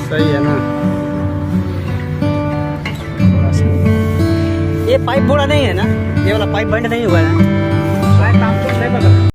सही है ना। ये पाइप बोला नहीं है ना, ये वाला पाइप बंद नहीं हुआ है। काय काम कुछ नहीं बघा.